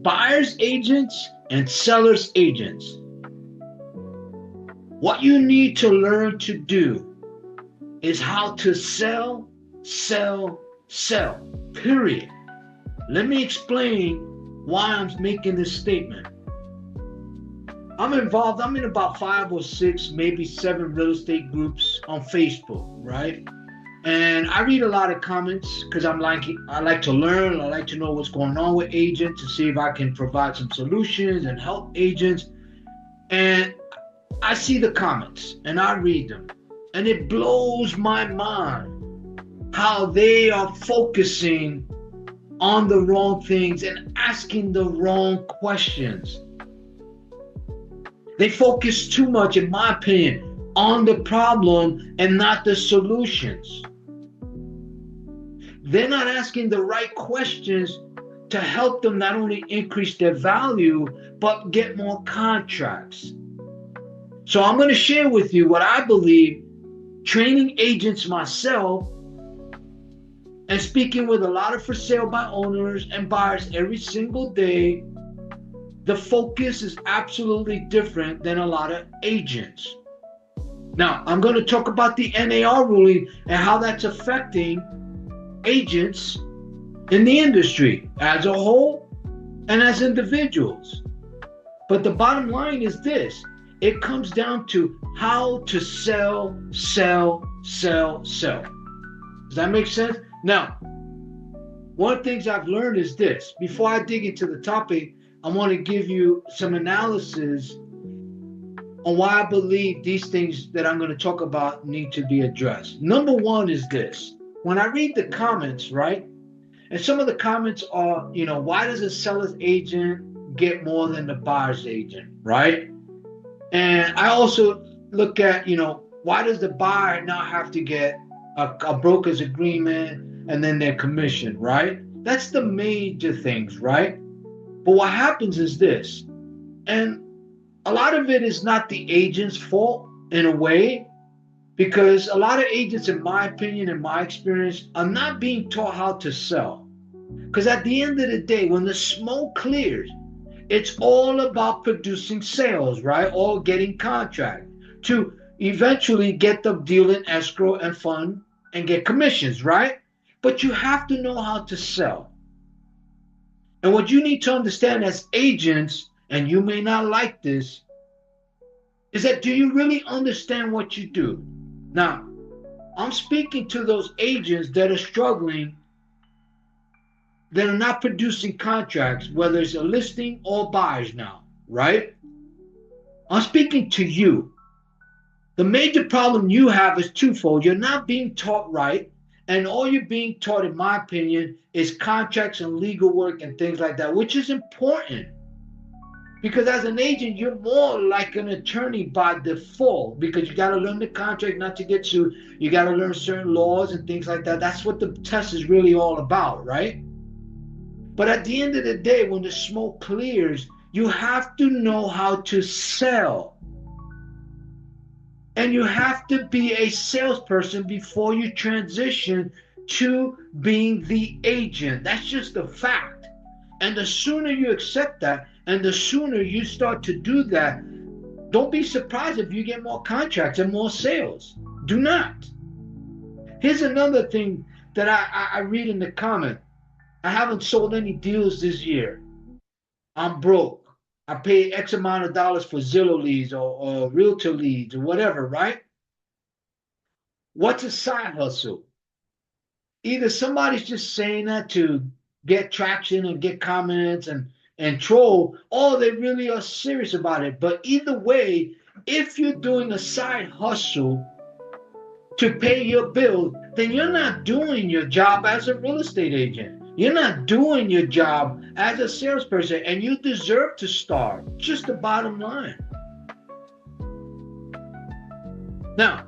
buyer's agents and seller's agents. What you need to learn to do is how to sell, sell, sell, period. Let me explain why I'm making this statement. I'm involved, I'm in about 5 or 6, maybe 7 real estate groups on Facebook, right? And I read a lot of comments because I like to learn. I like to know what's going on with agents to see if I can provide some solutions and help agents. And I see the comments and I read them. And it blows my mind how they are focusing on the wrong things and asking the wrong questions. They focus too much, in my opinion, on the problem and not the solutions. They're not asking the right questions to help them not only increase their value, but get more contracts. So I'm going to share with you what I believe, training agents myself and speaking with a lot of for sale by owners and buyers every single day. The focus is absolutely different than a lot of agents. Now, I'm going to talk about the NAR ruling and how that's affecting agents in the industry as a whole and as individuals. But the bottom line is this. It comes down to how to sell, sell, sell, sell. Does that make sense? Now, one of the things I've learned is this. Before I dig into the topic, I want to give you some analysis on why I believe these things that I'm going to talk about need to be addressed. Number one is this. When I read the comments, right? And some of the comments are, why does a seller's agent get more than the buyer's agent, right? And I also look at, why does the buyer now have to get a broker's agreement and then their commission, right? That's the major things, right? But what happens is this, and a lot of it is not the agent's fault in a way, because a lot of agents, in my opinion, in my experience, are not being taught how to sell. Because at the end of the day, when the smoke clears, it's all about producing sales, right? Or getting contract to eventually get the deal in escrow and fund and get commissions, right? But you have to know how to sell. And what you need to understand as agents, and you may not like this, is that do you really understand what you do? Now, I'm speaking to those agents that are struggling, that are not producing contracts, whether it's a listing or buyers now, right? I'm speaking to you. The major problem you have is twofold. You're not being taught right, and all you're being taught, in my opinion, is contracts and legal work and things like that, which is important. Because as an agent, you're more like an attorney by default, because you got to learn the contract not to get sued. You got to learn certain laws and things like that. That's what the test is really all about, right? But at the end of the day, when the smoke clears, you have to know how to sell. And you have to be a salesperson before you transition to being the agent. That's just a fact. And the sooner you accept that, and the sooner you start to do that, don't be surprised if you get more contracts and more sales. Do not. Here's another thing that I read in the comment. I haven't sold any deals this year. I'm broke. I pay X amount of dollars for Zillow leads or realtor leads or whatever, right? What's a side hustle? Either somebody's just saying that to get traction and get comments and troll, or they really are serious about it. But either way, if you're doing a side hustle to pay your bills, then you're not doing your job as a real estate agent. You're not doing your job as a salesperson, and you deserve to starve. Just the bottom line. Now,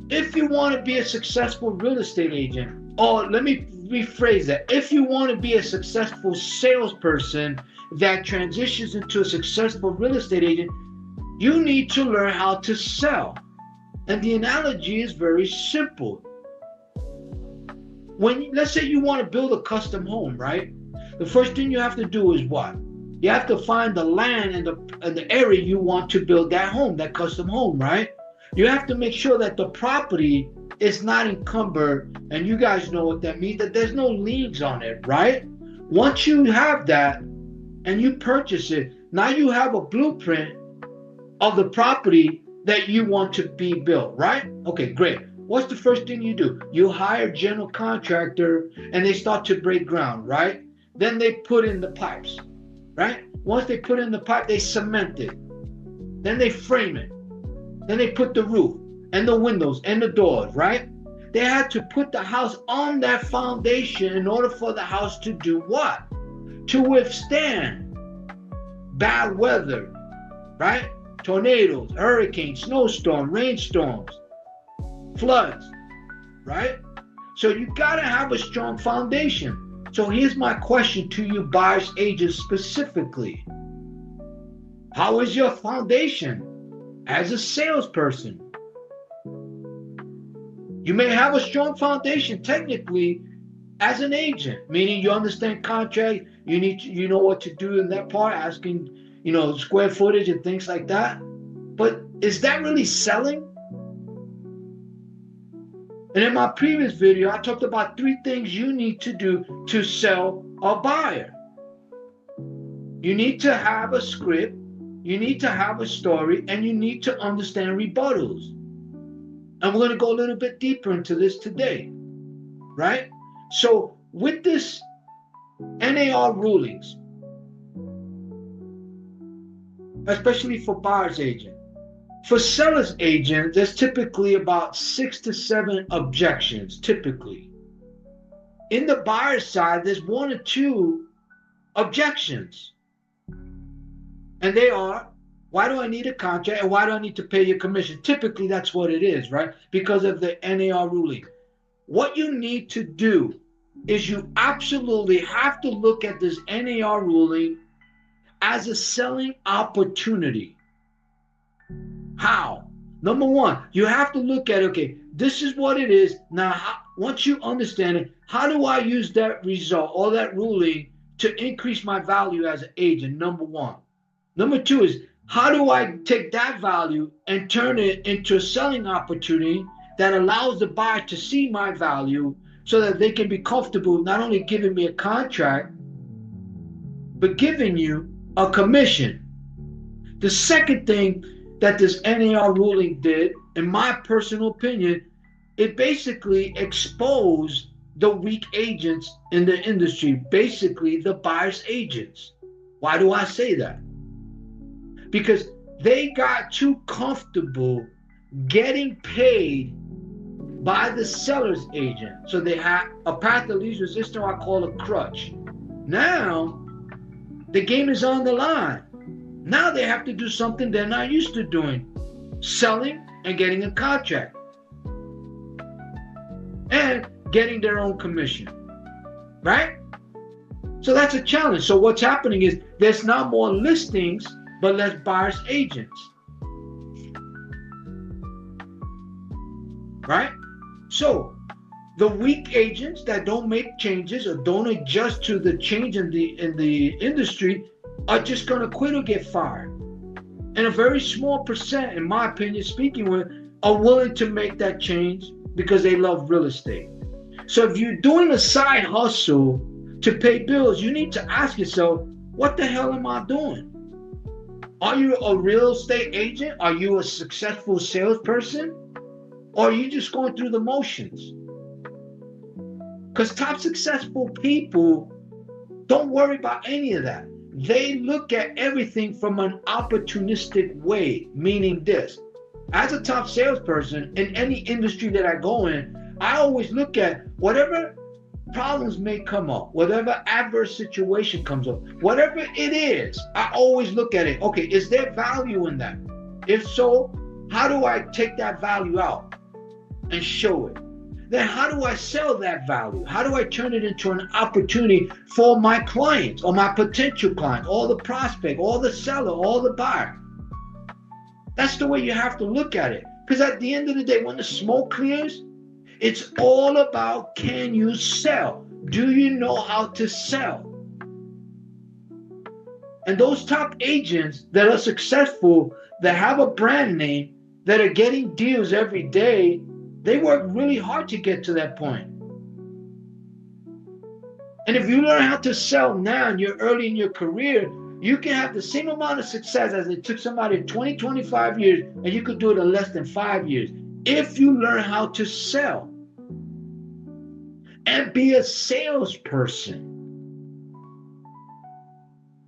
if you want to be a successful real estate agent, or let me rephrase that. If you want to be a successful salesperson that transitions into a successful real estate agent, you need to learn how to sell. And the analogy is very simple. Let's say you want to build a custom home, right? The first thing you have to do is what? You have to find the land and the area you want to build that home, that custom home, right? You have to make sure that the property is not encumbered, and you guys know what that means, that there's no liens on it, right? Once you have that and you purchase it, now you have a blueprint of the property that you want to be built, right? Okay, great. What's the first thing you do? You hire a general contractor and they start to break ground, right? Then they put in the pipes, right? Once they put in the pipe, they cement it. Then they frame it. Then they put the roof and the windows and the doors, right? They had to put the house on that foundation in order for the house to do what? To withstand bad weather, right? Tornadoes, hurricanes, snowstorms, rainstorms, floods, right? So you gotta have a strong foundation. So here's my question to you buyers agents specifically. How is your foundation as a salesperson? You may have a strong foundation technically as an agent, meaning you understand contract, you know what to do in that part, asking, square footage and things like that. But is that really selling? And in my previous video, I talked about 3 things you need to do to sell a buyer. You need to have a script, you need to have a story, and you need to understand rebuttals. And we're going to go a little bit deeper into this today, right? So with this NAR rulings, especially for buyer's agent, for seller's agent, there's typically about 6 to 7 objections, typically. In the buyer's side, there's 1 or 2 objections. And they are, why do I need a contract and why do I need to pay your commission? Typically, that's what it is, right? Because of the NAR ruling. What you need to do is you absolutely have to look at this NAR ruling as a selling opportunity. How? Number 1, you have to look at, okay, this is what it is. Now, once you understand it, how do I use that result or that ruling to increase my value as an agent? Number 1. Number 2 is, how do I take that value and turn it into a selling opportunity that allows the buyer to see my value so that they can be comfortable not only giving me a contract, but giving you a commission? The second thing that this NAR ruling did, in my personal opinion, it basically exposed the weak agents in the industry, basically the buyer's agents. Why do I say that? Because they got too comfortable getting paid by the seller's agent. So they had a path of least resistance, I call a crutch. Now, the game is on the line. Now they have to do something they're not used to doing, selling and getting a contract and getting their own commission, right? So that's a challenge. So what's happening is there's now more listings, but less buyer's agents, right? So the weak agents that don't make changes or don't adjust to the change in the industry are just going to quit or get fired. And a very small percent, in my opinion, speaking with, are willing to make that change because they love real estate. So if you're doing a side hustle to pay bills, you need to ask yourself, what the hell am I doing? Are you a real estate agent? Are you a successful salesperson? Or are you just going through the motions? Because top successful people don't worry about any of that. They look at everything from an opportunistic way, meaning this. As a top salesperson in any industry that I go in, I always look at whatever problems may come up, whatever adverse situation comes up, whatever it is, I always look at it. Okay, is there value in that? If so, how do I take that value out and show it? Then how do I sell that value? How do I turn it into an opportunity for my clients or my potential clients, or the prospect, or the seller, or the buyer? That's the way you have to look at it. Because at the end of the day, when the smoke clears, it's all about, can you sell? Do you know how to sell? And those top agents that are successful, that have a brand name, that are getting deals every day, they work really hard to get to that point. And if you learn how to sell now and you're early in your career, you can have the same amount of success as it took somebody 20, 25 years, and you could do it in less than 5 years. If you learn how to sell and be a salesperson,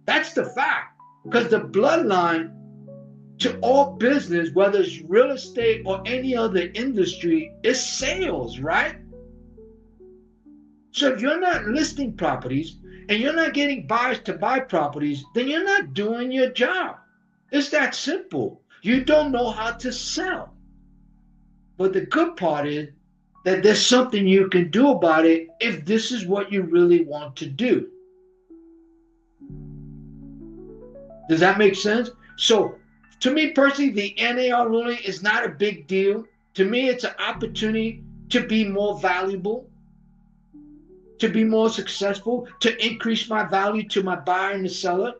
that's the fact. Because the bloodline to all business, whether it's real estate or any other industry, is sales, right? So if you're not listing properties and you're not getting buyers to buy properties, then you're not doing your job. It's that simple. You don't know how to sell. But the good part is that there's something you can do about it if this is what you really want to do. Does that make sense? So to me personally, the NAR ruling is not a big deal. To me, it's an opportunity to be more valuable, to be more successful, to increase my value to my buyer and the seller.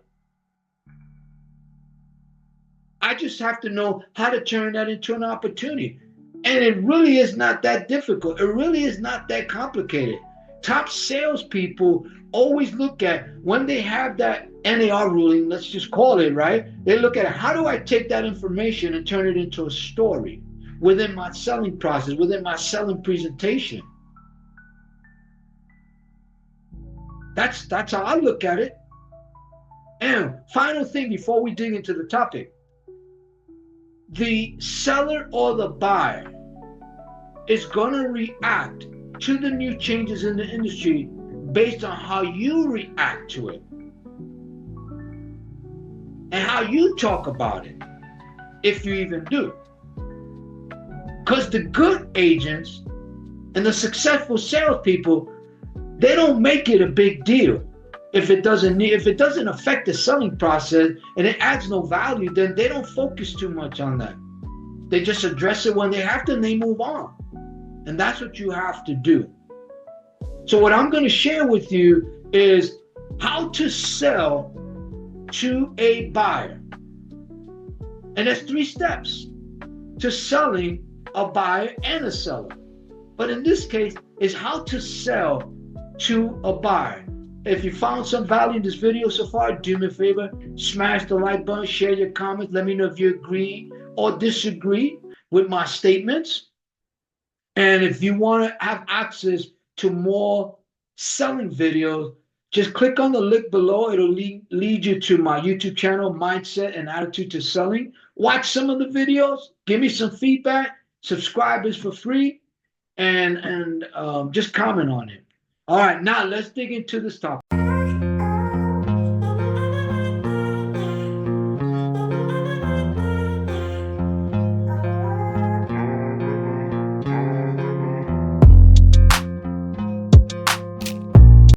I just have to know how to turn that into an opportunity. And it really is not that difficult. It really is not that complicated. Top salespeople always look at, when they have that NAR ruling, let's just call it, right? They look at, how do I take that information and turn it into a story within my selling process, within my selling presentation? That's how I look at it. And final thing before we dig into the topic, the seller or the buyer is going to react to the new changes in the industry based on how you react to it and how you talk about it, if you even do. Because the good agents and the successful salespeople, they don't make it a big deal. If it doesn't affect the selling process and it adds no value, then they don't focus too much on that. They just address it when they have to and they move on. And that's what you have to do. So what I'm going to share with you is how to sell to a buyer. And there's 3 steps to selling a buyer and a seller. But in this case, is how to sell to a buyer. If you found some value in this video so far, do me a favor, smash the like button, share your comments, let me know if you agree or disagree with my statements. And if you want to have access to more selling videos, just click on the link below. It'll lead you to my YouTube channel, Mindset and Attitude to Selling. Watch some of the videos, give me some feedback, subscribe is for free, and just comment on it. All right, now let's dig into this topic.